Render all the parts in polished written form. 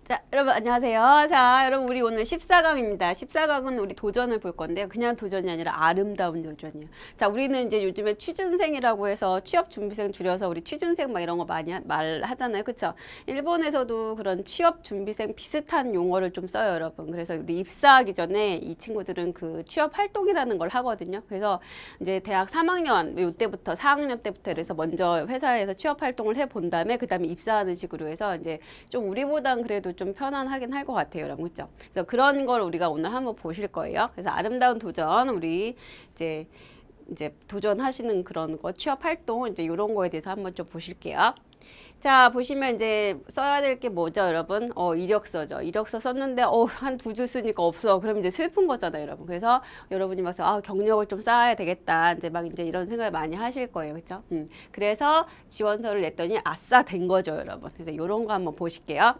자, 여러분 안녕하세요. 자, 여러분 우리 오늘 14강입니다. 14강은 우리 도전을 볼 건데요. 그냥 도전이 아니라 아름다운 도전이에요. 자, 우리는 이제 요즘에 취준생이라고 해서 취업 준비생 줄여서 우리 취준생 막 이런 거 많이 말하잖아요. 그쵸? 일본에서도 그런 취업 준비생 비슷한 용어를 좀 써요, 여러분. 그래서 우리 입사하기 전에 이 친구들은 그 취업 활동이라는 걸 하거든요. 그래서 이제 대학 3학년 요때부터 4학년 때부터 그래서 먼저 회사에서 취업 활동을 해 본 다음에 그다음에 입사하는 식으로 해서 이제 좀 우리보단 그래도 좀 편안하긴 할 것 같아요, 여러분. 그렇죠? 그래서 그런 걸 우리가 오늘 한번 보실 거예요. 그래서 아름다운 도전 우리 이제 도전하시는 그런 거 취업 활동 이제 이런 거에 대해서 한번 좀 보실게요. 자, 보시면 이제 써야 될 게 뭐죠, 여러분? 이력서죠. 이력서 썼는데, 한 두 줄 쓰니까 없어. 그럼 이제 슬픈 거잖아요, 여러분. 그래서 여러분이 막, 경력을 좀 쌓아야 되겠다. 이제 막 이제 이런 생각을 많이 하실 거예요. 그쵸? 그래서 지원서를 냈더니 아싸 된 거죠, 여러분. 그래서 이런 거 한번 보실게요.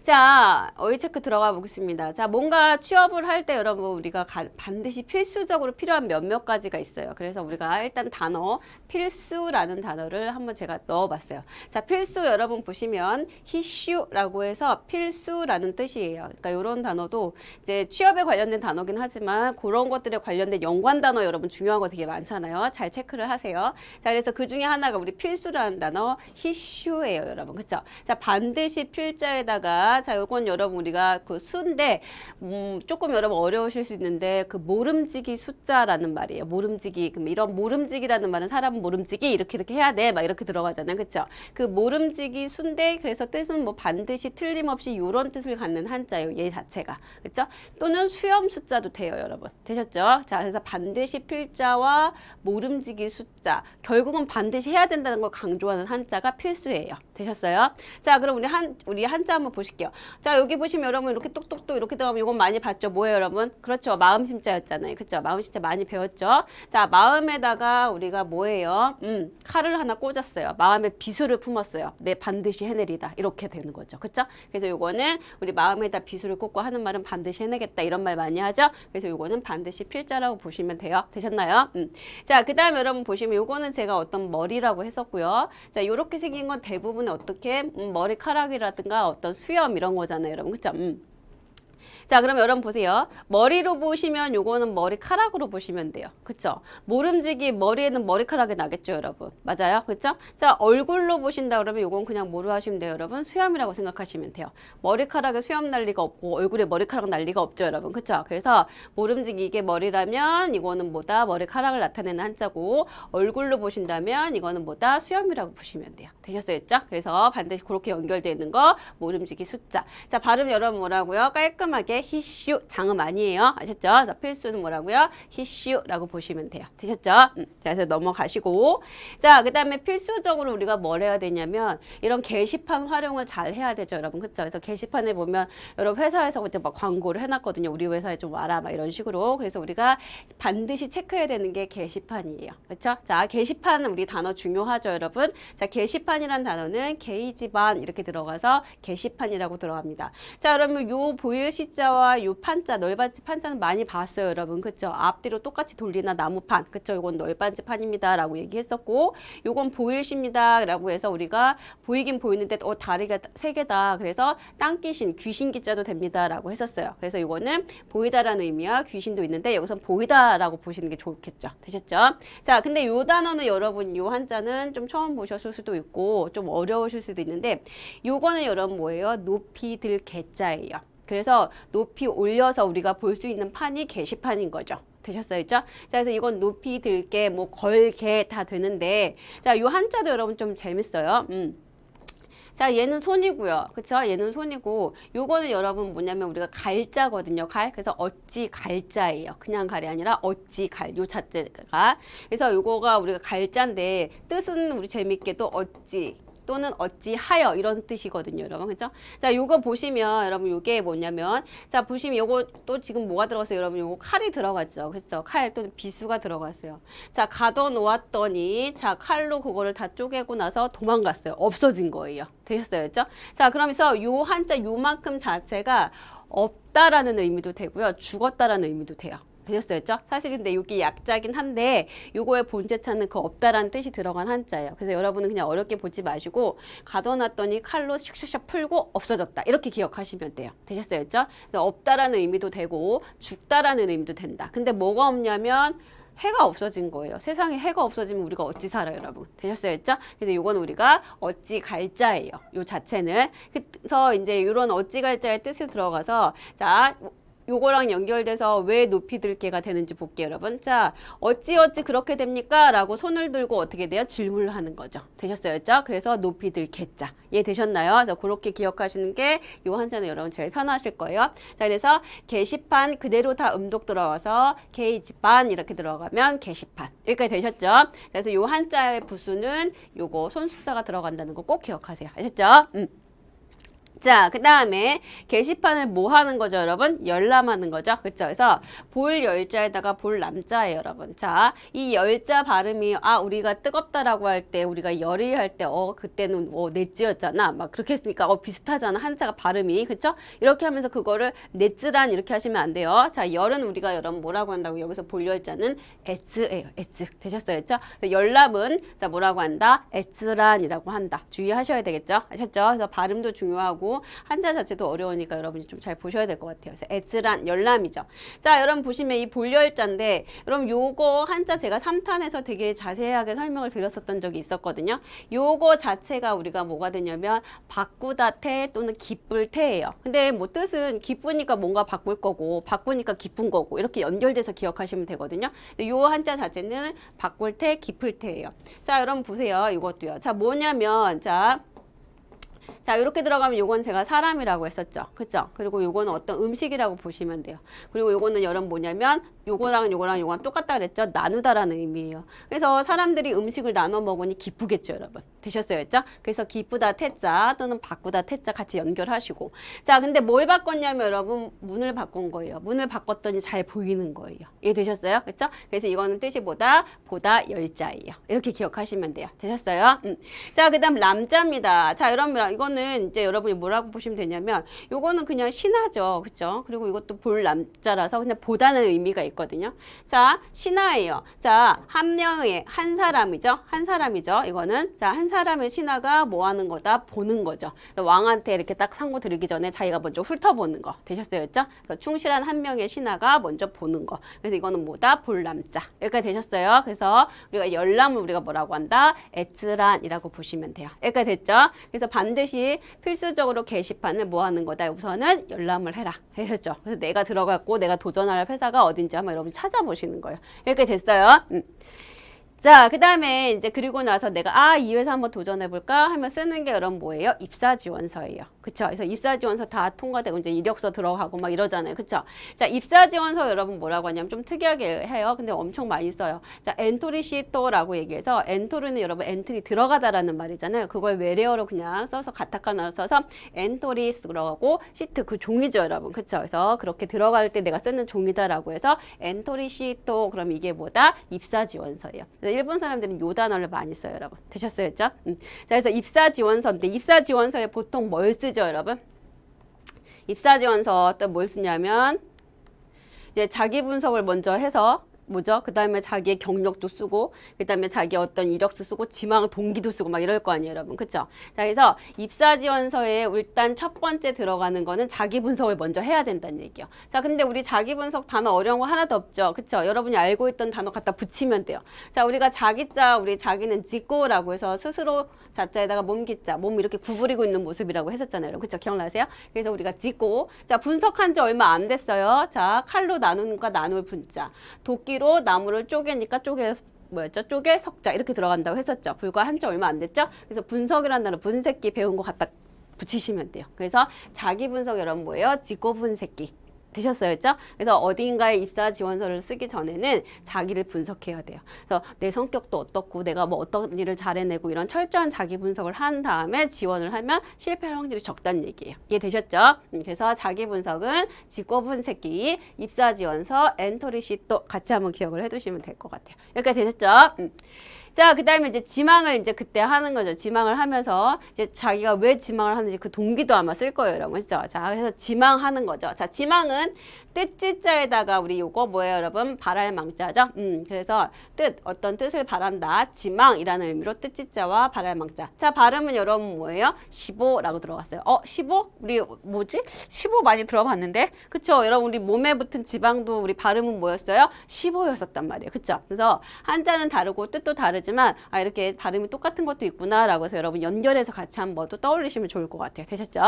자, 어휘체크 들어가 보겠습니다. 자, 뭔가 취업을 할 때 여러분 우리가 반드시 필수적으로 필요한 몇몇 가지가 있어요. 그래서 우리가 일단 단어, 필수라는 단어를 한번 제가 넣어봤어요. 자, 필수 여러분 보시면 히슈라고 해서 필수라는 뜻이에요. 그러니까 이런 단어도 이제 취업에 관련된 단어긴 하지만 그런 것들에 관련된 연관 단어 여러분 중요한 거 되게 많잖아요. 잘 체크를 하세요. 자, 그래서 그 중에 하나가 우리 필수라는 단어 히슈예요, 여러분. 그쵸? 자, 반드시 필자에다가 자, 요건 여러분 우리가 그 수인데 조금 여러분 어려우실 수 있는데 그 모름지기 숫자라는 말이에요. 모름지기. 그럼 이런 모름지기라는 말은 사람 모름지기 이렇게 해야 돼. 막 이렇게 들어가잖아요. 그렇죠? 그 모름지기 수인데 그래서 뜻은 뭐 반드시 틀림없이 요런 뜻을 갖는 한자예요. 얘 자체가. 그렇죠? 또는 수염 숫자도 돼요, 여러분. 되셨죠? 자, 그래서 반드시 필자와 모름지기 숫자. 결국은 반드시 해야 된다는 걸 강조하는 한자가 필수예요. 되셨어요? 자, 그럼 우리 한자 한번 보실게요. 자, 여기 보시면 여러분 이렇게 똑똑똑 이렇게 들어가면 이건 많이 봤죠? 뭐예요, 여러분? 그렇죠. 마음심자였잖아요. 그렇죠? 마음심자 많이 배웠죠? 자, 마음에다가 우리가 뭐예요? 칼을 하나 꽂았어요. 마음에 비수를 품었어요. 내 반드시 해내리다. 이렇게 되는 거죠. 그렇죠? 그래서 요거는 우리 마음에다 비수를 꽂고 하는 말은 반드시 해내겠다. 이런 말 많이 하죠? 그래서 요거는 반드시 필자라고 보시면 돼요. 되셨나요? 자, 그 다음에 여러분 보시면 요거는 제가 어떤 머리라고 했었고요. 자, 요렇게 생긴 건 대부분 어떻게 머리카락이라든가 어떤 수염 이런 거잖아요, 여러분. 그쵸? 자, 그럼 여러분 보세요. 머리로 보시면 요거는 머리카락으로 보시면 돼요. 그쵸? 모름지기 머리에는 머리카락이 나겠죠, 여러분. 맞아요? 그쵸? 자, 얼굴로 보신다 그러면 요건 그냥 뭐로 하시면 돼요, 여러분? 수염이라고 생각하시면 돼요. 머리카락에 수염 날 리가 없고 얼굴에 머리카락 날 리가 없죠, 여러분. 그쵸? 그래서 모름지기 이게 머리라면 이거는 뭐다? 머리카락을 나타내는 한자고 얼굴로 보신다면 이거는 뭐다? 수염이라고 보시면 돼요. 되셨어요? 그래서 반드시 그렇게 연결되어 있는 거 모름지기 숫자. 자, 발음 여러분 뭐라고요? 깔끔하게 히슈 장음 아니에요. 아셨죠? 자, 필수는 뭐라고요? 히슈라고 보시면 돼요. 되셨죠? 자, 그래서 넘어가시고. 자, 그 다음에 필수적으로 우리가 뭘 해야 되냐면 이런 게시판 활용을 잘 해야 되죠, 여러분. 그쵸? 그래서 게시판에 보면 여러분 회사에서 이제 막 광고를 해놨거든요. 우리 회사에 좀 와라 막 이런 식으로. 그래서 우리가 반드시 체크해야 되는 게 게시판이에요. 그렇죠? 자, 게시판은 우리 단어 중요하죠, 여러분. 자, 게시판이란 단어는 게이지반 이렇게 들어가서 게시판이라고 들어갑니다. 자, 그러면 요 보일 시자와 요 판자, 널빤지 판자는 많이 봤어요, 여러분. 그쵸? 앞뒤로 똑같이 돌리나 나무판. 그쵸? 요건 널빤지 판입니다. 라고 얘기했었고, 요건 보일시입니다. 라고 해서 우리가 보이긴 보이는데, 다리가 세 개다. 그래서 땅귀신, 귀신 기자도 됩니다. 라고 했었어요. 그래서 요거는 보이다라는 의미와 귀신도 있는데, 여기선 보이다라고 보시는 게 좋겠죠. 되셨죠? 자, 근데 요 단어는 여러분, 요 한자는 좀 처음 보셨을 수도 있고, 좀 어려우실 수도 있는데, 요거는 여러분 뭐예요? 높이 들 개자예요. 그래서 높이 올려서 우리가 볼 수 있는 판이 게시판인 거죠. 되셨어요? 자, 그래서 이건 높이 들게, 뭐 걸게 다 되는데, 자, 요 한자도 여러분 좀 재밌어요. 자, 얘는 손이고요. 그쵸? 얘는 손이고, 요거는 여러분 뭐냐면 우리가 갈자거든요. 갈. 그래서 어찌 갈자예요. 그냥 갈이 아니라 어찌 갈. 요 자체가. 그래서 요거가 우리가 갈자인데, 뜻은 우리 재밌게도 어찌. 또는 어찌하여 이런 뜻이거든요, 여러분. 그죠? 자, 요거 보시면 여러분 요게 뭐냐면 자, 보시면 요거 또 지금 뭐가 들어갔어요, 여러분? 요거 칼이 들어갔죠. 그렇죠? 칼 또는 비수가 들어갔어요. 자, 가둬 놓았더니 자, 칼로 그거를 다 쪼개고 나서 도망갔어요. 없어진 거예요. 되셨어요? 그죠? 자, 그러면서 요 한자 요만큼 자체가 없다라는 의미도 되고요. 죽었다라는 의미도 돼요. 되셨어요? 사실 근데 이게 약자긴 한데 요거의 본체차는 그 없다라는 뜻이 들어간 한자예요. 그래서 여러분은 그냥 어렵게 보지 마시고 가둬놨더니 칼로 샥샥샥 풀고 없어졌다. 이렇게 기억하시면 돼요. 되셨어요? 그래서 없다라는 의미도 되고 죽다라는 의미도 된다. 근데 뭐가 없냐면 해가 없어진 거예요. 세상에 해가 없어지면 우리가 어찌 살아요, 여러분? 되셨어요? 그래서 요건 우리가 어찌 갈자예요. 요 자체는. 그래서 이제 이런 어찌 갈자의 뜻을 들어가서 자, 요거랑 연결돼서 왜 높이 들게가 되는지 볼게요, 여러분. 자, 어찌 그렇게 됩니까? 라고 손을 들고 어떻게 돼요? 질문을 하는 거죠. 되셨어요? 그래서 높이 들게자. 이해 되셨나요? 그래서 그렇게 기억하시는 게 요 한자는 여러분 제일 편하실 거예요. 자, 그래서 게시판 그대로 다 음독 들어가서 게시판 이렇게 들어가면 게시판. 여기까지 되셨죠? 그래서 요 한자의 부수는 요거 손숫자가 들어간다는 거 꼭 기억하세요. 아셨죠? 자, 그 다음에 게시판을 뭐 하는 거죠, 여러분? 열람하는 거죠. 그쵸? 그래서 볼 열자에다가 볼 남자예요, 여러분. 자, 이 열자 발음이 우리가 뜨겁다라고 할 때, 우리가 열이 할 때, 그때는 넷즈였잖아. 막 그렇게 했으니까 비슷하잖아. 한자가 발음이. 그쵸? 이렇게 하면서 그거를 넷즈란 이렇게 하시면 안 돼요. 자, 열은 우리가 여러분 뭐라고 한다고? 여기서 볼 열자는 에즈예요. 에즈. 되셨어요? 그쵸? 열람은 자, 뭐라고 한다? 에즈란이라고 한다. 주의하셔야 되겠죠? 아셨죠? 그래서 발음도 중요하고 한자 자체도 어려우니까 여러분이 좀 잘 보셔야 될 것 같아요. 그래서 에즈란 열람이죠. 자, 여러분 보시면 이 볼열자인데 여러분 요거 한자 제가 3탄에서 되게 자세하게 설명을 드렸었던 적이 있었거든요. 요거 자체가 우리가 뭐가 되냐면 바꾸다 태 또는 기쁠 태예요. 근데 뭐 뜻은 기쁘니까 뭔가 바꿀 거고 바꾸니까 기쁜 거고 이렇게 연결돼서 기억하시면 되거든요. 요 한자 자체는 바꿀 태, 기쁠 태예요. 자, 여러분 보세요. 이것도요. 자, 뭐냐면 자, 이렇게 들어가면 요건 제가 사람이라고 했었죠. 그쵸? 그리고 요거는 어떤 음식이라고 보시면 돼요. 그리고 요거는 여러분 뭐냐면 요거랑 똑같다 그랬죠? 나누다라는 의미예요. 그래서 사람들이 음식을 나눠 먹으니 기쁘겠죠, 여러분. 되셨어요? 그래서 기쁘다 태자 또는 바꾸다 태자 같이 연결하시고. 자, 근데 뭘 바꿨냐면 여러분 문을 바꾼 거예요. 문을 바꿨더니 잘 보이는 거예요. 이해되셨어요? 그렇죠? 그래서 이거는 뜻이 보다 열자예요. 이렇게 기억하시면 돼요. 되셨어요? 자, 그다음 람자입니다. 자, 여러분 이거는 이제 여러분이 뭐라고 보시면 되냐면 요거는 그냥 신하죠. 그렇죠? 그리고 이것도 볼 남자라서 그냥 보다는 의미가 있거든요. 자, 신하예요. 자, 한 명의 한 사람이죠. 한 사람이죠. 이거는 자, 한 사람의 신하가 뭐 하는 거다? 보는 거죠. 왕한테 이렇게 딱 상고 들기 전에 자기가 먼저 훑어보는 거. 되셨어요? 그래서 충실한 한 명의 신하가 먼저 보는 거. 그래서 이거는 뭐다? 볼 남자. 여기까지 되셨어요? 그래서 우리가 열람을 우리가 뭐라고 한다? 에츠란이라고 보시면 돼요. 여기까지 됐죠? 그래서 반드시 필수적으로 게시판을 뭐 하는 거다? 우선은 열람을 해라. 하셨죠? 그래서 내가 들어갔고 내가 도전할 회사가 어딘지 한번 여러분 찾아보시는 거예요. 여기까지 됐어요? 자, 그 다음에 이제 그리고 나서 내가 이 회사 한번 도전해볼까 하면 쓰는 게 여러분 뭐예요? 입사지원서예요. 그쵸? 그래서 입사지원서 다 통과되고 이제 이력서 들어가고 막 이러잖아요. 그쵸? 자, 입사지원서 여러분 뭐라고 하냐면 좀 특이하게 해요. 근데 엄청 많이 써요. 자, 엔토리 시토라고 얘기해서 엔토리는 여러분 엔트리 들어가다라는 말이잖아요. 그걸 외래어로 그냥 써서 가타카나로 써서 엔토리 들어가고 시트 그 종이죠, 여러분. 그쵸? 그래서 그렇게 들어갈 때 내가 쓰는 종이다라고 해서 엔토리 시토 그럼 이게 뭐다? 입사지원서예요. 일본 사람들은 요 단어를 많이 써요, 여러분. 되셨어요? 자, 그래서 입사지원서인데 입사지원서에 보통 뭘 쓰죠, 여러분? 입사지원서 또 뭘 쓰냐면 이제 자기 분석을 먼저 해서 뭐죠? 그 다음에 자기의 경력도 쓰고, 그 다음에 자기 어떤 이력서 쓰고, 지망 동기도 쓰고 막 이럴 거 아니에요, 여러분. 그쵸? 자, 그래서 입사지원서에 일단 첫 번째 들어가는 거는 자기 분석을 먼저 해야 된다는 얘기예요. 자, 근데 우리 자기 분석 단어 어려운 거 하나도 없죠? 그쵸? 여러분이 알고 있던 단어 갖다 붙이면 돼요. 자, 우리가 자기자, 우리 자기는 지꼬라고 해서 스스로 자자에다가 몸기자, 몸 이렇게 구부리고 있는 모습이라고 했었잖아요, 여러분. 그쵸? 기억나세요? 그래서 우리가 지꼬. 자, 분석한 지 얼마 안 됐어요. 자, 칼로 나누니까 나눌 분자. 도끼 로 나무를 쪼개니까 쪼개 석자 이렇게 들어간다고 했었죠. 불과 한지 얼마 안 됐죠. 그래서 분석이라는 단어 분석기 배운 거 갖다 붙이시면 돼요. 그래서 자기 분석 여러분 뭐예요? 지고 분석기. 되셨어요? 그래서 어딘가에 입사 지원서를 쓰기 전에는 자기를 분석해야 돼요. 그래서 내 성격도 어떻고 내가 뭐 어떤 일을 잘해내고 이런 철저한 자기 분석을 한 다음에 지원을 하면 실패할 확률이 적다는 얘기예요. 이해되셨죠? 그래서 자기 분석은 직고 분석기, 입사 지원서, 엔터리 시트 같이 한번 기억을 해두시면 될 것 같아요. 여기까지 되셨죠? 자, 그 다음에 이제 지망을 이제 그때 하는 거죠. 지망을 하면서 이제 자기가 왜 지망을 하는지 그 동기도 아마 쓸 거예요, 여러분. 그죠? 자, 그래서 지망하는 거죠. 자, 지망은 뜻지자에다가 우리 요거 뭐예요, 여러분? 바랄 망자죠. 그래서 어떤 뜻을 바란다. 지망이라는 의미로 뜻지자와 바랄 망자. 자, 발음은 여러분 뭐예요? 15라고 들어갔어요. 15? 우리 뭐지? 15 많이 들어봤는데, 그쵸? 여러분 우리 몸에 붙은 지방도 우리 발음은 뭐였어요? 15였었단 말이에요. 그쵸? 그래서 한자는 다르고 뜻도 다르지만 이렇게 발음이 똑같은 것도 있구나라고 해서 여러분 연결해서 같이 한번 또 떠올리시면 좋을 것 같아요. 되셨죠?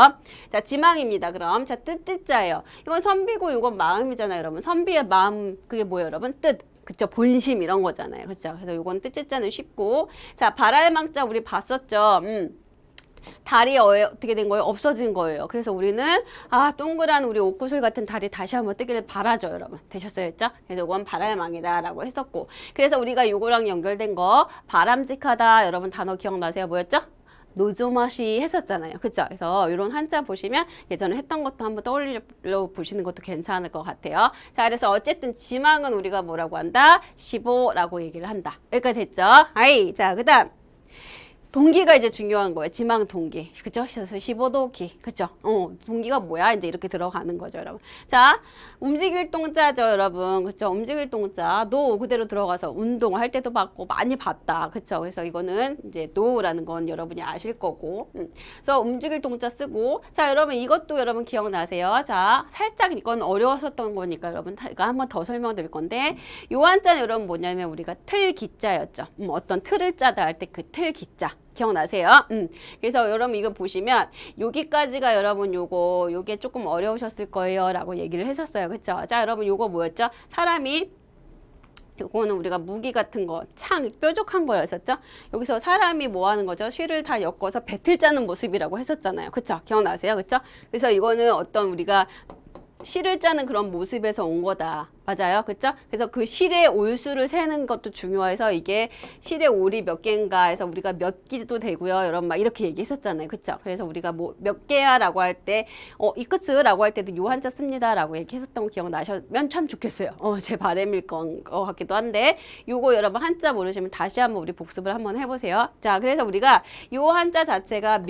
자, 지망입니다. 그럼 자, 뜻지자예요. 이건 선비고 이건 마음이잖아요, 여러분. 선비의 마음 그게 뭐예요, 여러분? 뜻. 그쵸, 본심 이런 거잖아요. 그쵸? 그래서 요건 뜻지자는 쉽고, 자, 발알망자 우리 봤었죠. 달이 어떻게 된 거예요? 없어진 거예요. 그래서 우리는 동그란 우리 옥구슬 같은 달이 다시 한번 뜨기를 바라죠, 여러분. 되셨어요, 했죠? 그래서 이건 바랄망이다라고 했었고, 그래서 우리가 요거랑 연결된 거 바람직하다, 여러분 단어 기억나세요? 뭐였죠? 노조마시 했었잖아요. 그쵸? 그래서 이런 한자 보시면 예전에 했던 것도 한번 떠올려 보시는 것도 괜찮을 것 같아요. 자, 그래서 어쨌든 지망은 우리가 뭐라고 한다? 15라고 얘기를 한다. 여기까지 됐죠? 자, 그 다음. 동기가 이제 중요한 거예요. 지망 동기. 그죠? 그래서 15도기. 그죠? 동기가 뭐야? 이제 이렇게 들어가는 거죠, 여러분. 자, 움직일 동자죠, 여러분. 그죠? 움직일 동자. 노 그대로 들어가서 운동할 때도 봤고 많이 봤다. 그죠? 그래서 이거는 이제 노라는 건 여러분이 아실 거고. 그래서 움직일 동자 쓰고. 자, 여러분 이것도 여러분 기억나세요? 자, 살짝 이건 어려웠었던 거니까 여러분 이거 한번 더 설명드릴 건데, 요 한자는 여러분 뭐냐면 우리가 틀 기자였죠. 어떤 틀을 짜다 할 때 그 틀 기자. 기억나세요? 그래서 여러분 이거 보시면 여기까지가 여러분 요게 조금 어려우셨을 거예요 라고 얘기를 했었어요. 그쵸? 자, 여러분 요거 뭐였죠? 사람이 요거는 우리가 무기 같은 거, 창, 뾰족한 거였었죠? 여기서 사람이 뭐 하는 거죠? 실을 다 엮어서 배틀 짜는 모습이라고 했었잖아요. 그쵸? 기억나세요? 그쵸? 그래서 이거는 어떤 우리가 실을 짜는 그런 모습에서 온 거다. 맞아요. 그쵸? 그래서 그 실의 올수를 세는 것도 중요해서 이게 실의 올이 몇 개인가 해서 우리가 몇 기도 되고요. 여러분 막 이렇게 얘기했었잖아요. 그쵸? 그래서 우리가 뭐 몇 개야 라고 할 때, 이끝으라고 할 때도 요 한자 씁니다 라고 얘기했었던 거 기억나셨으면 참 좋겠어요. 제 바람일 것 같기도 한데, 요거 여러분 한자 모르시면 다시 한번 우리 복습을 한번 해보세요. 자, 그래서 우리가 요 한자 자체가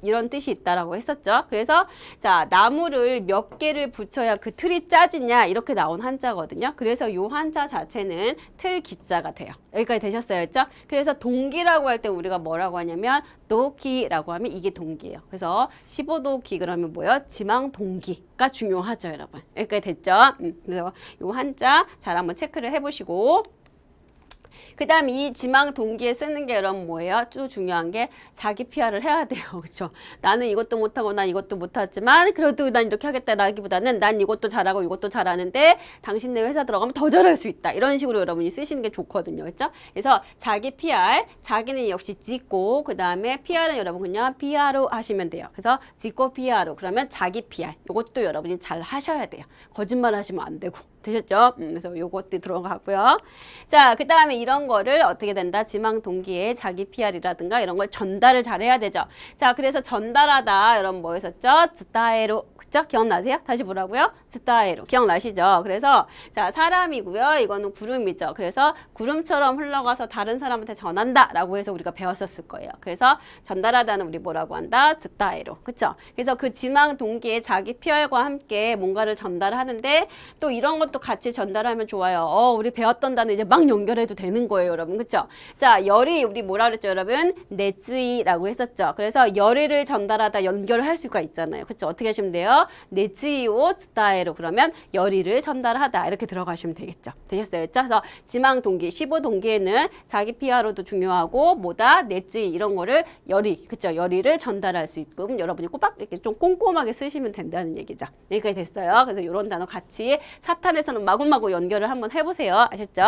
이런 뜻이 있다라고 했었죠. 그래서 자, 나무를 몇 개를 붙여야 그 틀이 짜지냐 이렇게 나온 한자거든요. 그래서 요 한자 자체는 틀 기자가 돼요. 여기까지 되셨어요, 했죠? 그래서 동기라고 할 때 우리가 뭐라고 하냐면 도기라고 하면 이게 동기예요. 그래서 15도기 그러면 뭐예요? 지망 동기가 중요하죠, 여러분. 여기까지 됐죠? 그래서 요 한자 잘 한번 체크를 해보시고. 그 다음 이 지망 동기에 쓰는 게 여러분 뭐예요? 또 중요한 게 자기 PR을 해야 돼요. 그렇죠? 나는 이것도 못하고 난 이것도 못하지만 그래도 난 이렇게 하겠다라기보다는 난 이것도 잘하고 이것도 잘하는데 당신네 회사 들어가면 더 잘할 수 있다. 이런 식으로 여러분이 쓰시는 게 좋거든요. 그렇죠? 그래서 자기 PR, 자기는 역시 짓고 그 다음에 PR은 여러분 그냥 PR로 하시면 돼요. 그래서 짓고 PR로 그러면 자기 PR. 이것도 여러분이 잘 하셔야 돼요. 거짓말 하시면 안 되고. 되셨죠? 그래서 요것도 들어가고요. 자, 그 다음에 이런 거를 어떻게 된다? 지망 동기에 자기 PR이라든가 이런 걸 전달을 잘 해야 되죠. 자, 그래서 전달하다 여러분 뭐 했었죠? 스타일로. 그쵸? 기억나세요? 다시 보라고요? 스타일로. 기억나시죠? 그래서 자, 사람이고요. 이거는 구름이죠. 그래서 구름처럼 흘러가서 다른 사람한테 전한다 라고 해서 우리가 배웠었을 거예요. 그래서 전달하다는 우리 뭐라고 한다? 스타일로. 그쵸? 그래서 그 지망 동기에 자기 PR과 함께 뭔가를 전달하는데 또 이런 것도 같이 전달하면 좋아요. 우리 배웠던 단어 이제 막 연결해도 되는 거예요, 여러분. 그쵸? 자, 열이 우리 뭐라 그랬죠, 여러분? 네즈이라고 했었죠. 그래서 열의를 전달하다 연결할 수가 있잖아요. 그쵸? 어떻게 하시면 돼요? 네즈이오 스타일로 그러면 열의를 전달하다 이렇게 들어가시면 되겠죠. 되셨어요? 그래서 지망 동기, 15동기에는 자기 PR도 중요하고 뭐다? 네즈이 이런 거를 열의, 그쵸? 열의를 전달할 수 있게끔 여러분이 꼬박 이렇게 좀 꼼꼼하게 쓰시면 된다는 얘기죠. 여기까지 됐어요. 그래서 이런 단어 같이 사탄에서는 마구마구 연결을 한번 해보세요. 아셨죠?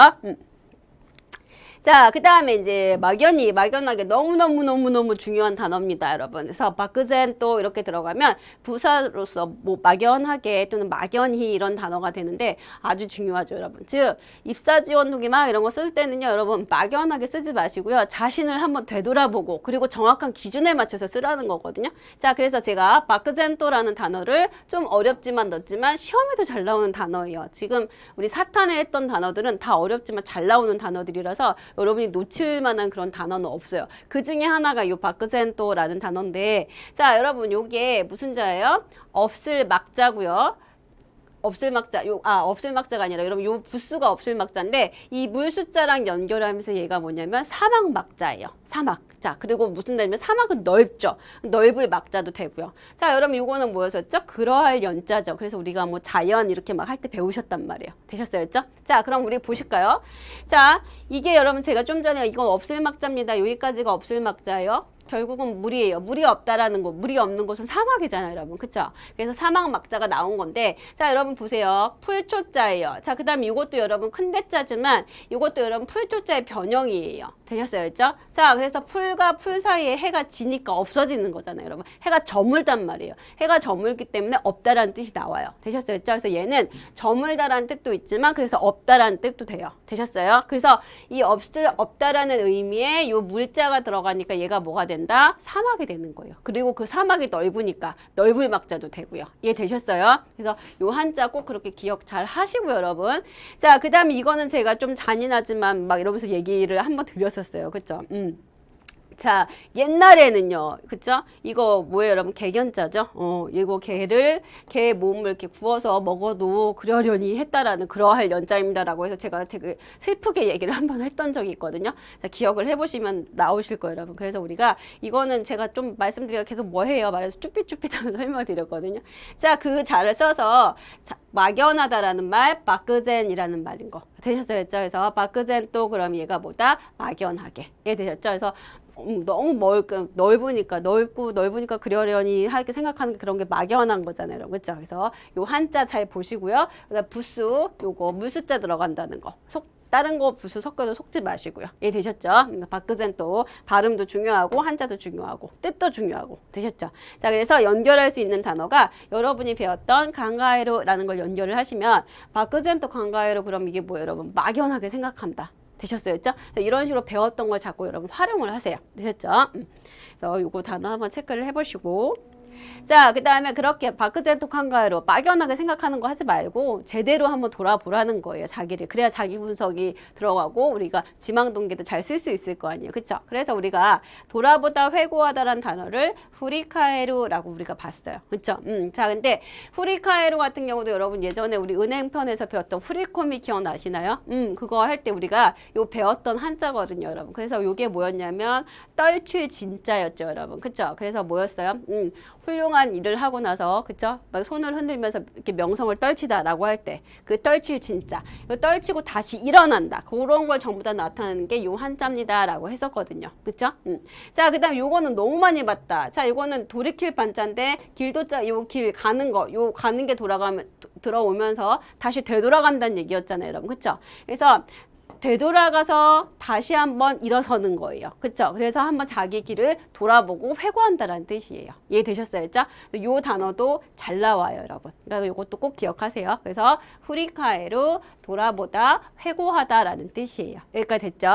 자, 그 다음에 이제 막연하게 너무너무 중요한 단어입니다, 여러분. 그래서 막그젠 또 이렇게 들어가면 부사로서 뭐 막연하게 또는 막연히 이런 단어가 되는데 아주 중요하죠, 여러분. 즉, 입사 지원 후기 막 이런 거 쓸 때는요, 여러분 막연하게 쓰지 마시고요. 자신을 한번 되돌아보고 그리고 정확한 기준에 맞춰서 쓰라는 거거든요. 자, 그래서 제가 막그젠토라는 단어를 좀 어렵지만 넣었지만 시험에도 잘 나오는 단어예요. 지금 우리 사탄에 했던 단어들은 다 어렵지만 잘 나오는 단어들이라서 여러분이 놓칠 만한 그런 단어는 없어요. 그 중에 하나가 요 바크젠토라는 단어인데, 자, 여러분 요게 무슨 자예요? 없을 막자고요. 없을 막자, 없을 막자가 아니라 여러분 요 부수가 없을 막자인데 이 물 숫자랑 연결하면서 얘가 뭐냐면 사막 막자예요. 사막. 자, 그리고 무슨 말이냐면 사막은 넓죠. 넓을 막자도 되고요. 자, 여러분 요거는 뭐였었죠? 그러할 연자죠. 그래서 우리가 뭐 자연 이렇게 막 할 때 배우셨단 말이에요. 되셨어요? 자, 그럼 우리 보실까요? 자, 이게 여러분 제가 좀 전에 이건 없을 막자입니다. 여기까지가 없을 막자예요. 결국은 물이에요. 물이 없다라는 거, 물이 없는 곳은 사막이잖아요, 여러분. 그쵸? 그래서 사막 막자가 나온 건데, 자, 여러분 보세요. 풀초자예요. 자, 그 다음에 이것도 여러분 큰 대자지만, 이것도 여러분 풀초자의 변형이에요. 되셨어요, 그죠? 자, 그래서 풀과 풀 사이에 해가 지니까 없어지는 거잖아요, 여러분. 해가 저물단 말이에요. 해가 저물기 때문에 없다라는 뜻이 나와요. 되셨어요, 그죠? 그래서 얘는 저물다라는 뜻도 있지만, 그래서 없다라는 뜻도 돼요. 되셨어요? 그래서 이 없다라는 의미에 요 물자가 들어가니까 얘가 뭐가 된다? 사막이 되는 거예요. 그리고 그 사막이 넓으니까 넓을 막자도 되고요. 이해 되셨어요? 그래서 요 한자 꼭 그렇게 기억 잘 하시고요, 여러분. 자, 그 다음에 이거는 제가 좀 잔인하지만 막 이러면서 얘기를 한번 드렸었어요. 그쵸? 자, 옛날에는요, 그쵸? 이거 뭐예요, 여러분? 개견자죠? 이거 개 몸을 이렇게 구워서 먹어도 그러려니 했다라는 그러할 연자입니다라고 해서 제가 되게 슬프게 얘기를 한번 했던 적이 있거든요. 자, 기억을 해보시면 나오실 거예요, 여러분. 그래서 우리가 이거는 제가 좀 말씀드리가 계속 뭐 해요? 말해서 쭈삣쭈삣하면서 설명을 드렸거든요. 자, 그 자를 써서 막연하다라는 말, 바크젠이라는 말인 거. 되셨어요? 그래서 바크젠 또 그럼 얘가 뭐다? 막연하게. 예, 되셨죠? 그래서 너무 넓으니까 그러려니 하게 생각하는 그런 게 막연한 거잖아요. 그렇죠? 그래서 요 한자 잘 보시고요. 그다음 부수 요거 물숫자 들어간다는 거. 다른 거 부수 섞어도 속지 마시고요. 예, 되셨죠? 바크젠 또 발음도 중요하고 한자도 중요하고 뜻도 중요하고 되셨죠? 자, 그래서 연결할 수 있는 단어가 여러분이 배웠던 강가에로라는 걸 연결을 하시면 바크젠 또 강가에로 그럼 이게 뭐예요, 여러분? 막연하게 생각한다. 되셨어요? 그죠? 이런 식으로 배웠던 걸 자꾸 여러분 활용을 하세요. 되셨죠? 그래서 요거 단어 한번 체크를 해보시고. 자, 그 다음에 그렇게 바크젠토 칸가에로 막연하게 생각하는 거 하지 말고 제대로 한번 돌아보라는 거예요, 자기를. 그래야 자기 분석이 들어가고 우리가 지망동기도 잘 쓸 수 있을 거 아니에요. 그쵸? 그래서 우리가 돌아보다 회고하다라는 단어를 후리카에루라고 우리가 봤어요. 그쵸? 자, 근데 후리카에루 같은 경우도 여러분 예전에 우리 은행편에서 배웠던 후리코미 기억나시나요? 그거 할 때 우리가 요 배웠던 한자거든요, 여러분. 그래서 요게 뭐였냐면 떨칠 진짜였죠, 여러분. 그쵸? 그래서 뭐였어요? 훌륭한 일을 하고 나서 그쵸? 막 손을 흔들면서 이렇게 명성을 떨치다라고 할 때 그 떨칠 진짜 이거 떨치고 다시 일어난다 그런 걸 전부 다 나타내는 게 요 한자입니다라고 했었거든요. 그쵸? 자, 그다음 요거는 너무 많이 봤다. 자, 이거는 돌이킬 반자인데 길도자 요 길 가는 거 요 가는 게 들어오면서 다시 되돌아간다는 얘기였잖아요, 여러분. 그쵸? 그래서 되돌아가서 다시 한번 일어서는 거예요. 그쵸? 그래서 한번 자기 길을 돌아보고 회고한다라는 뜻이에요. 이해되셨어요? 요 단어도 잘 나와요, 여러분. 그러니까 이것도 꼭 기억하세요. 그래서 후리카에로 돌아보다 회고하다라는 뜻이에요. 여기까지 됐죠?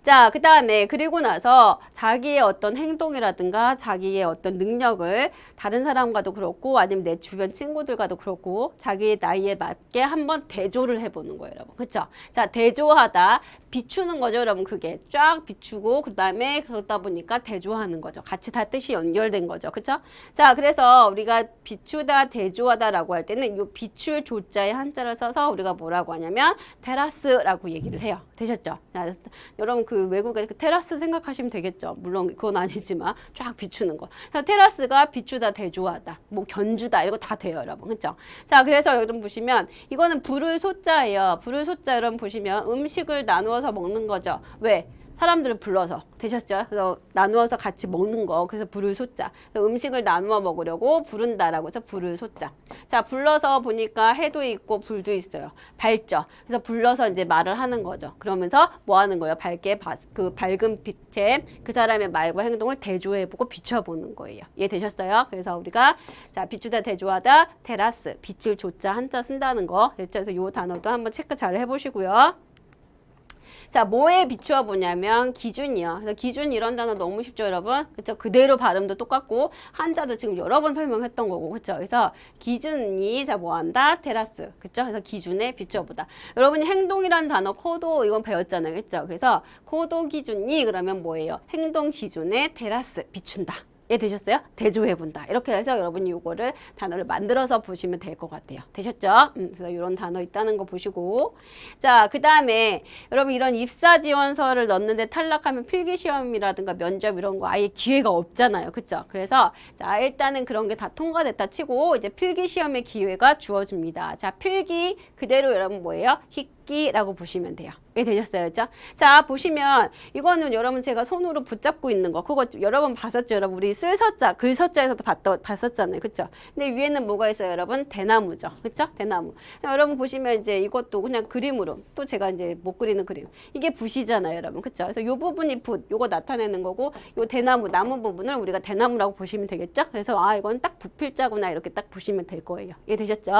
자, 그 다음에 그리고 나서 자기의 어떤 행동이라든가 자기의 어떤 능력을 다른 사람과도 그렇고 아니면 내 주변 친구들과도 그렇고 자기의 나이에 맞게 한번 대조를 해보는 거예요, 여러분. 그쵸? 자, 대조하다. 비추는 거죠, 여러분. 그게 쫙 비추고 그 다음에 그러다 보니까 대조하는 거죠. 같이 다 뜻이 연결된 거죠. 그쵸? 자, 그래서 우리가 비추다, 대조하다라고 할 때는 이 비출 조자의 한자를 써서 우리가 뭐라고 하냐면 테라스라고 얘기를 해요. 되셨죠? 자, 여러분 그 외국에 그 테라스 생각하시면 되겠죠. 물론 그건 아니지만 쫙 비추는 거. 그래서 테라스가 비추다, 대조하다, 뭐 견주다 이런 거 다 돼요, 여러분. 그렇죠? 자, 그래서 여러분 보시면 이거는 불을 소자예요. 불을 소자 여러분 보시면 음식을 나누어서 먹는 거죠. 왜? 사람들을 불러서. 되셨죠? 그래서 나누어서 같이 먹는 거. 그래서 불을 소자. 음식을 나누어 먹으려고 부른다라고 해서 불을 소자. 자, 불러서 보니까 해도 있고 불도 있어요. 밝죠? 그래서 불러서 이제 말을 하는 거죠. 그러면서 뭐 하는 거예요? 그 밝은 빛에 그 사람의 말과 행동을 대조해보고 비춰보는 거예요. 이해되셨어요? 그래서 우리가 자, 비추다, 대조하다, 테라스, 빛을 조자 한자 쓴다는 거. 그래서 요 단어도 한번 체크 잘 해보시고요. 자, 뭐에 비추어 보냐면 기준이요. 그래서 기준 이런 단어 너무 쉽죠, 여러분? 그쵸? 그대로 발음도 똑같고 한자도 지금 여러 번 설명했던 거고, 그쵸? 그래서 기준이 자 뭐한다? 테라스, 그쵸? 그래서 기준에 비추어 보다. 여러분이 행동이란 단어 코도 이건 배웠잖아요, 그쵸? 그래서 코도 기준이 그러면 뭐예요? 행동 기준에 테라스 비춘다. 예, 되셨어요? 대조해 본다. 이렇게 해서 여러분이 이거를 단어를 만들어서 보시면 될 것 같아요. 되셨죠? 그래서 이런 단어 있다는 거 보시고. 자, 그 다음에 여러분 이런 입사 지원서를 넣는데 탈락하면 필기 시험이라든가 면접 이런 거 아예 기회가 없잖아요. 그쵸? 그래서 자, 일단은 그런 게 다 통과됐다 치고 이제 필기 시험의 기회가 주어집니다. 자, 필기 그대로 여러분 뭐예요? 라고 보시면 돼요. 예, 되셨어요? 그죠? 자, 보시면 이거는 여러분 제가 손으로 붙잡고 있는 거 그거 여러분 봤었죠? 여러분 우리 쓸서자, 글서자에서도 봤었잖아요. 그쵸? 근데 위에는 뭐가 있어요? 여러분 대나무죠. 그쵸? 대나무. 여러분 보시면 이제 이것도 그냥 그림으로 또 제가 이제 못 그리는 그림. 이게 붓이잖아요, 여러분. 그쵸? 그래서 요 부분이 붓, 요거 나타내는 거고 요 대나무, 나무 부분을 우리가 대나무라고 보시면 되겠죠? 그래서 아, 이건 딱 부필자구나 이렇게 딱 보시면 될 거예요. 예, 되셨죠?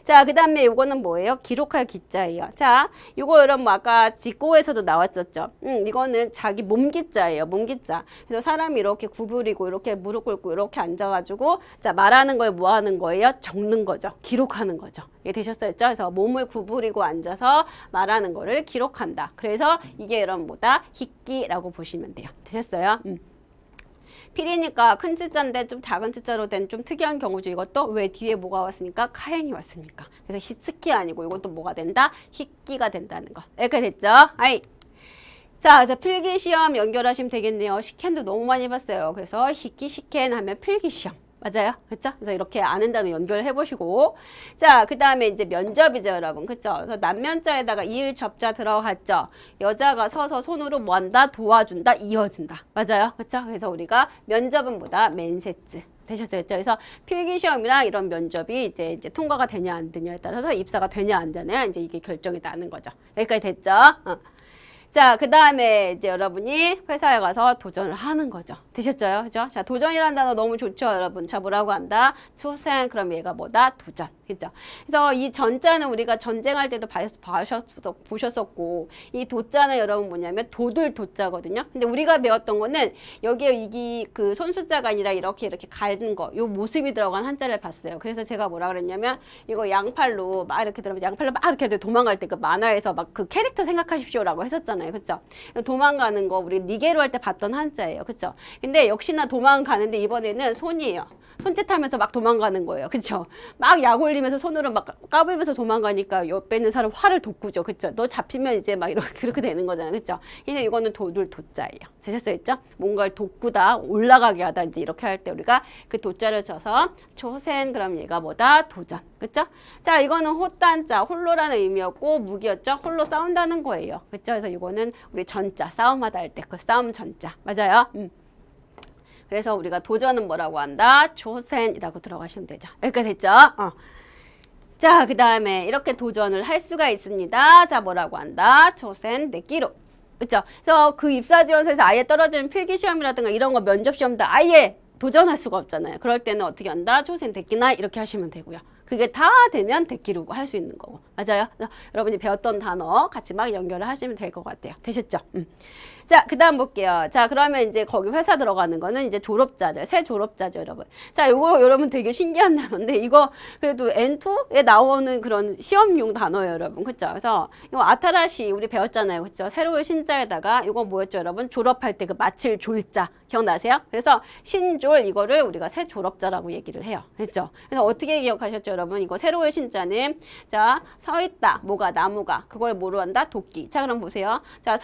자, 그 다음에 요거는 뭐예요? 기록할 기자예요. 자, 이거 여러분 아까 직고에서도 나왔었죠. 이거는 자기 몸기자예요. 몸기자. 그래서 사람이 이렇게 구부리고 이렇게 무릎 꿇고 이렇게 앉아가지고 자 말하는 걸 뭐 하는 거예요? 적는 거죠. 기록하는 거죠. 이게 되셨어요? 그래서 몸을 구부리고 앉아서 말하는 거를 기록한다. 그래서 이게 여러분 뭐다? 희끼라고 보시면 돼요. 되셨어요? 필이니까 큰 찌자인데 좀 작은 찌자로 된 좀 특이한 경우죠. 이것도 왜 뒤에 뭐가 왔으니까 카행이 왔으니까. 그래서 히츠키 아니고 이것도 뭐가 된다? 히끼가 된다는 거. 이렇게 됐죠? 아이. 자, 그래서 필기시험 연결하시면 되겠네요. 시켄도 너무 많이 봤어요. 그래서 히끼 시켄 하면 필기시험. 맞아요? 그쵸? 그래서 이렇게 아는 단어 연결해 보시고. 자, 그 다음에 이제 면접이죠, 여러분. 그쵸? 그래서 남면자에다가 이을 접자 들어갔죠? 여자가 서서 손으로 뭐 한다? 도와준다? 이어준다. 맞아요? 그쵸? 그래서 우리가 면접은 뭐다? 맨세츠. 되셨어요? 그래서 필기시험이랑 이런 면접이 이제 통과가 되냐 안 되냐에 따라서 입사가 되냐 안 되냐 이제 이게 결정이 나는 거죠. 여기까지 됐죠? 자, 그 다음에 이제 여러분이 회사에 가서 도전을 하는 거죠. 되셨죠? 그죠? 자, 도전이라는 단어 너무 좋죠, 여러분. 자, 뭐라고 한다? 초생, 그럼 얘가 뭐다? 도전. 그죠? 그래서 이 전자는 우리가 전쟁할 때도 보셨었고, 이 도자는 여러분 뭐냐면 도들 도자거든요. 근데 우리가 배웠던 거는 여기에 이게 그 손수자가 아니라 이렇게 갈는 거, 요 모습이 들어간 한자를 봤어요. 그래서 제가 뭐라 그랬냐면, 이거 양팔로 막 이렇게 들어가면 양팔로 막 이렇게 도망갈 때 그 만화에서 막 그 캐릭터 생각하십시오라고 했었잖아요. 그쵸? 도망가는 거 우리 니게로 할 때 봤던 한자예요. 그쵸? 근데 역시나 도망가는데 이번에는 손이에요. 손짓하면서 막 도망가는 거예요. 그쵸? 막 약 올리면서 손으로 막 까불면서 도망가니까 옆에 있는 사람 화를 돋구죠. 그쵸? 너 잡히면 이제 막 이렇게 그렇게 되는 거잖아요. 그쵸? 그래서 이거는 도들 도자예요. 되셨어요? 있죠? 뭔가를 돋구다, 올라가게 하다 이제 이렇게 할 때 우리가 그 도자를 써서 초센 그럼 얘가 뭐다? 도전. 그쵸? 자, 이거는 호딴자, 홀로라는 의미였고 무기였죠? 홀로 싸운다는 거예요. 그쵸? 그래서 이거는 우리 전자, 싸움하다 할 때 그 싸움 전자. 맞아요? 그래서 우리가 도전은 뭐라고 한다? 조센이라고 들어가시면 되죠. 이렇게 됐죠? 자, 그 다음에 이렇게 도전을 할 수가 있습니다. 자, 뭐라고 한다? 조센 내기로. 그쵸? 그래서 그 입사지원서에서 아예 떨어지는 필기시험이라든가 이런 거 면접시험도 아예 도전할 수가 없잖아요. 그럴 때는 어떻게 한다? 조센 대기나 이렇게 하시면 되고요. 그게 다 되면 대기로 할 수 있는 거고. 맞아요? 그래서 여러분이 배웠던 단어 같이 막 연결을 하시면 될 것 같아요. 되셨죠? 자, 그 다음 볼게요. 자, 그러면 이제 거기 회사 들어가는 거는 이제 졸업자들, 새 졸업자죠, 여러분. 자, 요거 여러분 되게 신기한 단어인데, 이거 그래도 N2에 나오는 그런 시험용 단어예요, 여러분. 그쵸? 그래서 이거 아타라시 우리 배웠잖아요. 그쵸? 새로운 신자에다가 이거 뭐였죠, 여러분? 졸업할 때 그 마칠 졸자. 기억나세요? 그래서 신졸 이거를 우리가 새 졸업자라고 얘기를 해요. 그렇죠? 그래서 어떻게 기억하셨죠, 여러분? 이거 새로운 신자는 자, 서 있다. 뭐가 나무가. 그걸 뭐로 한다? 도끼. 자, 그럼 보세요. 자,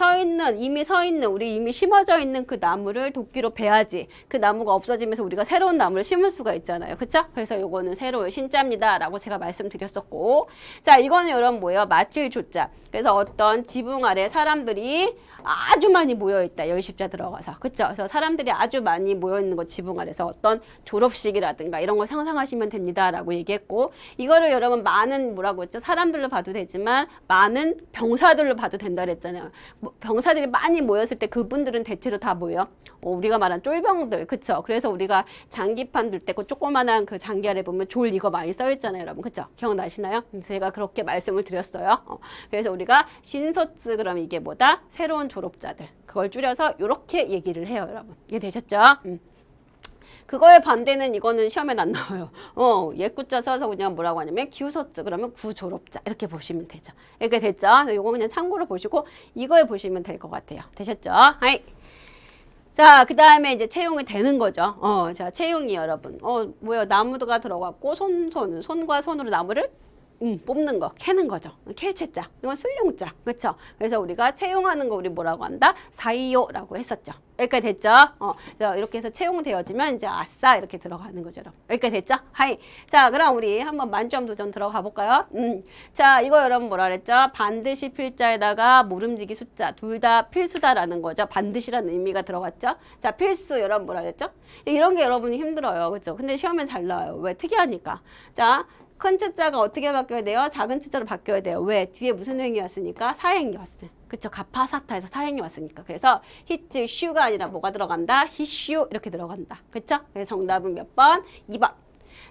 이미 서 있는 우리 이미 심어져 있는 그 나무를 도끼로 베야지. 그 나무가 없어지면서 우리가 새로운 나무를 심을 수가 있잖아요. 그렇죠? 그래서 이거는 새로운 신자입니다라고 제가 말씀드렸었고. 자, 이거는 여러분 뭐예요? 마칠 조자. 그래서 어떤 지붕 아래 사람들이 아주 많이 모여 있다. 열십자 들어가서. 그렇죠? 그래서 사람들이 아주 많이 모여 있는 거 지붕 아래서 어떤 졸업식이라든가 이런 걸 상상하시면 됩니다라고 얘기했고 되고 이거를 여러분 많은 뭐라고 했죠? 사람들로 봐도 되지만 많은 병사들로 봐도 된다 그랬잖아요. 병사들이 많이 모였을 때 그분들은 대체로 다 뭐예요? 우리가 말한 쫄병들, 그쵸? 그래서 우리가 장기판 들 때 그 조그만한 그 장기아래 보면 졸 이거 많이 써있잖아요, 여러분, 그쵸? 기억나시나요? 제가 그렇게 말씀을 드렸어요. 그래서 우리가 신소츠 그럼 이게 뭐다? 새로운 졸업자들. 그걸 줄여서 이렇게 얘기를 해요, 여러분. 이해되셨죠? 그거의 반대는 이거는 시험에 안 나와요. 예구자 써서 그냥 뭐라고 하냐면 기우서츠 그러면 구졸업자 이렇게 보시면 되죠. 이렇게 됐죠? 이거 그냥 참고로 보시고 이걸 보시면 될 것 같아요. 되셨죠? 하이. 자, 그 다음에 이제 채용이 되는 거죠. 자, 채용이 여러분. 뭐야, 나무가 들어갔고, 손과 손으로 나무를 뽑는 거, 캐는 거죠. 캘채자. 이건 술용자. 그렇죠? 그래서 우리가 채용하는 거 우리 뭐라고 한다? 사이요라고 했었죠. 여기까지 됐죠? 자, 이렇게 해서 채용되어지면 이제 아싸 이렇게 들어가는 거죠. 여기까지 됐죠? 하이. 자, 그럼 우리 한번 만점 도전 들어가 볼까요? 자, 이거 여러분 뭐라 그랬죠? 반드시 필자에다가 모름지기 숫자 둘 다 필수다라는 거죠. 반드시라는 의미가 들어갔죠? 자, 필수 여러분 뭐라 그랬죠? 이런 게 여러분이 힘들어요. 그렇죠? 근데 시험엔 잘 나와요. 왜? 특이하니까. 자, 큰 숫자가 어떻게 바뀌어야 돼요? 작은 숫자로 바뀌어야 돼요. 왜? 뒤에 무슨 행이 왔으니까? 사행이 왔어요. 그쵸? 가파사타에서 사행이 왔으니까. 그래서 히츠, 슈가 아니라 뭐가 들어간다? 히슈 이렇게 들어간다. 그쵸? 그래서 정답은 몇 번? 2번.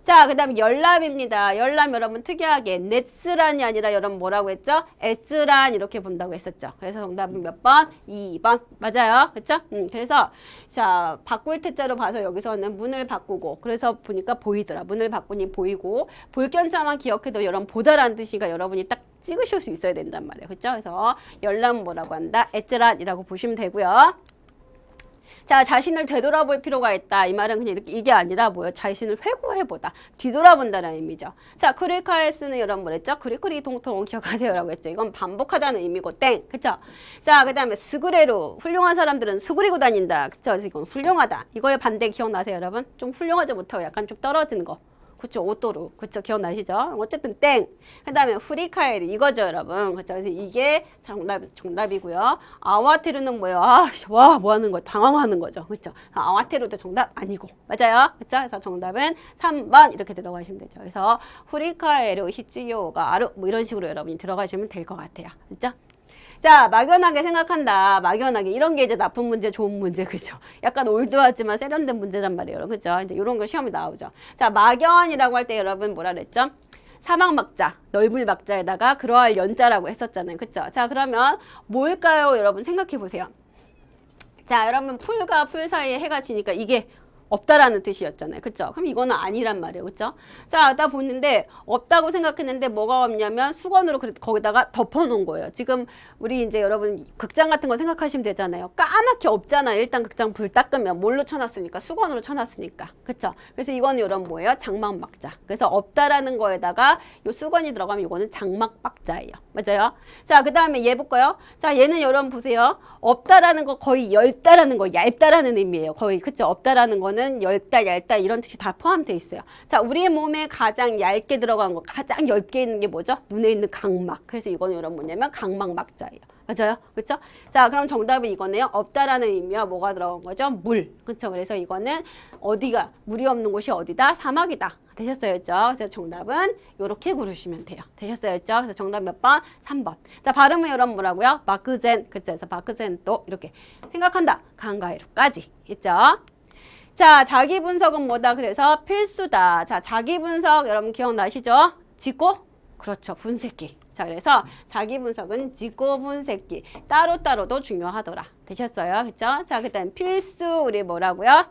자, 그 다음에 열람입니다. 열람 여러분 특이하게 넷스란이 아니라 여러분 뭐라고 했죠? 에스란 이렇게 본다고 했었죠. 그래서 정답은 몇 번? 2번. 맞아요. 그쵸? 그래서 자, 바꿀 태자로 봐서 여기서는 문을 바꾸고 그래서 보니까 보이더라. 문을 바꾸니 보이고 볼견자만 기억해도 여러분 보다라는 뜻이니까 여러분이 딱 찍으실 수 있어야 된단 말이에요. 그쵸? 그래서 열람 뭐라고 한다? 에스란이라고 보시면 되고요. 자, 자신을 되돌아볼 필요가 있다. 이 말은 그냥 이게 아니라 뭐예요? 자신을 회고해보다. 뒤돌아본다는 의미죠. 자, 크리카에스는 여러분 뭐랬죠? 크리크리 통통 기억하세요라고 했죠. 이건 반복하다는 의미고 땡. 그쵸? 자, 그 다음에 스그레로 훌륭한 사람들은 수그리고 다닌다. 그쵸? 이건 훌륭하다. 이거의 반대 기억나세요, 여러분? 좀 훌륭하지 못하고 약간 좀 떨어지는 거. 그쵸, 오또루. 그쵸, 기억나시죠? 어쨌든 땡. 그 다음에 후리카에르 이거죠, 여러분. 그쵸, 그래서 이게 정답이고요. 아와테르는 뭐예요? 와, 뭐 하는 거야? 당황하는 거죠. 그쵸? 아와테르도 정답 아니고. 맞아요? 그쵸? 그래서 정답은 3번 이렇게 들어가시면 되죠. 그래서 후리카에르 히츠요가 아루 뭐 이런 식으로 여러분이 들어가시면 될 것 같아요. 그쵸? 자, 막연하게 생각한다. 막연하게. 이런 게 이제 나쁜 문제, 좋은 문제, 그죠? 약간 올드하지만 세련된 문제란 말이에요. 그죠? 이제 이런 거 시험에 나오죠. 자, 막연이라고 할 때 여러분 뭐라 그랬죠? 사막막자, 넓을 막자에다가 그러할 연자라고 했었잖아요. 그죠? 자, 그러면 뭘까요? 여러분 생각해 보세요. 자, 여러분 풀과 풀 사이에 해가 지니까 이게 없다라는 뜻이었잖아요. 그쵸? 그럼 이거는 아니란 말이에요. 그쵸? 자, 나 보는데 없다고 생각했는데 뭐가 없냐면 수건으로 거기다가 덮어놓은 거예요. 지금 우리 이제 여러분 극장 같은 거 생각하시면 되잖아요. 까맣게 없잖아요. 일단 극장 불 닦으면 뭘로 쳐놨으니까 수건으로 쳐놨으니까. 그쵸? 그래서 이거는 여러분 뭐예요? 장막박자. 그래서 없다라는 거에다가 요 수건이 들어가면 이거는 장막박자예요. 맞아요? 자, 그 다음에 얘 볼까요? 자, 얘는 여러분 보세요. 없다라는 거 거의 얇다라는 거, 얇다라는 의미예요. 거의 그쵸? 없다라는 거는 얇다, 얇다 이런 뜻이 다 포함되어 있어요. 자, 우리의 몸에 가장 얇게 들어간 거, 가장 얇게 있는 게 뭐죠? 눈에 있는 각막. 그래서 이거는 여러분 뭐냐면 각막막자예요. 맞아요? 그렇죠? 자, 그럼 정답은 이거네요. 없다라는 의미와 뭐가 들어간 거죠? 물. 그렇죠? 그래서 이거는 어디가 물이 없는 곳이 어디다? 사막이다. 되셨어요? 그래서 정답은 이렇게 고르시면 돼요. 되셨어요? 그래서 정답 몇 번? 3번. 자, 발음은 여러분 뭐라고요? 마크젠. 그렇죠? 그래서 마크젠도 이렇게 생각한다. 강가에로까지. 있죠? 자, 자기 분석은 뭐다? 그래서 필수다. 자, 자기 분석 여러분 기억나시죠? 지고? 그렇죠. 분석기. 자, 그래서 자기 분석은 지고 분석기. 따로따로도 중요하더라. 되셨어요? 그쵸? 자, 그 다음 필수 우리 뭐라고요?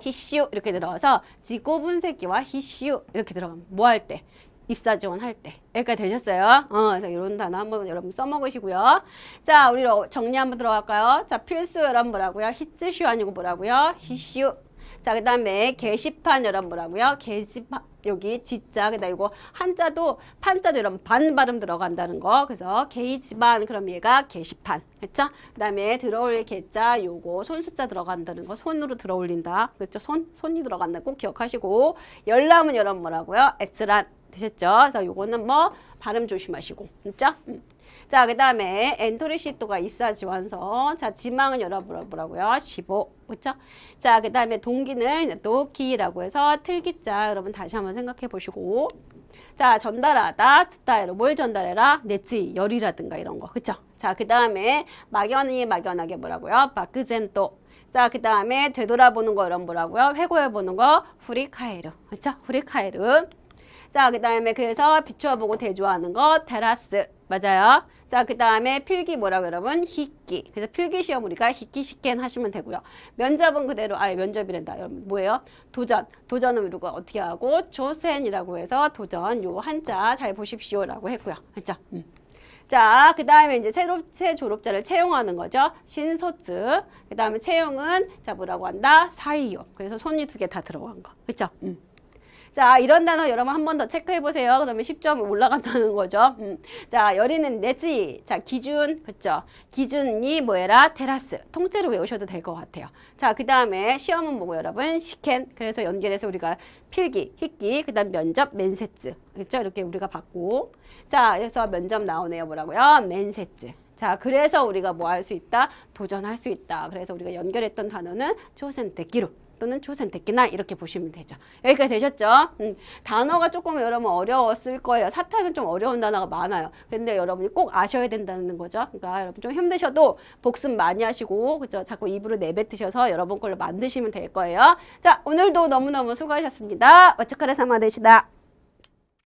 히슈 이렇게 들어가서 지고 분석기와 히슈 이렇게 들어가면 뭐 할 때? 입사 지원할 때. 여기까지 되셨어요? 그래서 이런 단어 한번 여러분 써먹으시고요. 자, 우리 정리 한번 들어갈까요? 자, 필수 여러분 뭐라고요? 히츠슈 아니고 뭐라고요? 히슈. 자, 그 다음에 게시판 여러분 뭐라고요? 게시판. 여기 지자. 그다음 이거 한자도 판자도 여러분 반 발음 들어간다는 거. 그래서 게시판 그럼 얘가 게시판. 그렇죠? 그다음에 들어올 게자 요거 손숫자 들어간다는 거. 손으로 들어올린다. 그렇죠? 손이 들어간다. 꼭 기억하시고. 열람은 여러분 뭐라고요? 엑스란. 되셨죠? 그래서 요거는 뭐 발음 조심하시고. 그렇죠? 자, 그 다음에 엔토리 시토가 입사 지원서. 자, 지망은 여러분 뭐라고요? 15. 그렇죠? 자, 그 다음에 동기는 도키라고 해서 틀기자. 여러분 다시 한번 생각해 보시고. 자, 전달하다. 스타일로 뭘 전달해라? 네츠, 열이라든가 이런 거. 그쵸? 자, 그 다음에 막연하게 뭐라고요? 바크젠또. 자, 그 다음에 되돌아보는 거 이런 뭐라고요? 회고해보는 거 후리카에르. 그쵸? 후리카에르. 자, 그 다음에 그래서 비추어보고 대조하는 거 테라스. 맞아요. 자, 그 다음에 필기 뭐라고 여러분? 히끼. 그래서 필기 시험 우리가 히끼 시켄 하시면 되고요. 면접은 그대로, 면접이란다. 여러분 뭐예요? 도전. 도전은 우리가 어떻게 하고? 조센이라고 해서 도전. 요 한자 잘 보십시오라고 했고요. 그렇죠? 자, 그 다음에 이제 새 졸업자를 채용하는 거죠. 신소츠. 그 다음에 채용은 자 뭐라고 한다? 사이요. 그래서 손이 두 개 다 들어간 거. 그렇죠? 자, 이런 단어 여러분 한 번 더 체크해 보세요. 그러면 10점 올라간다는 거죠. 자, 열이는 내지. 자, 기준. 그쵸? 기준이 뭐해라? 테라스. 통째로 외우셔도 될 것 같아요. 자, 그 다음에 시험은 뭐고 여러분? 시켄. 그래서 연결해서 우리가 필기, 히끼, 그 다음 면접, 맨세츠. 그렇죠? 이렇게 우리가 받고. 자, 그래서 면접 나오네요. 뭐라고요? 맨세츠. 자, 그래서 우리가 뭐 할 수 있다? 도전할 수 있다. 그래서 우리가 연결했던 단어는 초센테키루. 또는 초선택기나 이렇게 보시면 되죠. 여기까지 되셨죠? 단어가 조금 여러분 어려웠을 거예요. 사타는 좀 어려운 단어가 많아요. 근데 여러분이 꼭 아셔야 된다는 거죠. 그러니까 여러분 좀 힘드셔도 복습 많이 하시고 그죠? 자꾸 입으로 내뱉으셔서 여러분 걸로 만드시면 될 거예요. 자, 오늘도 너무너무 수고하셨습니다. 어쩌카레 사마 되시다.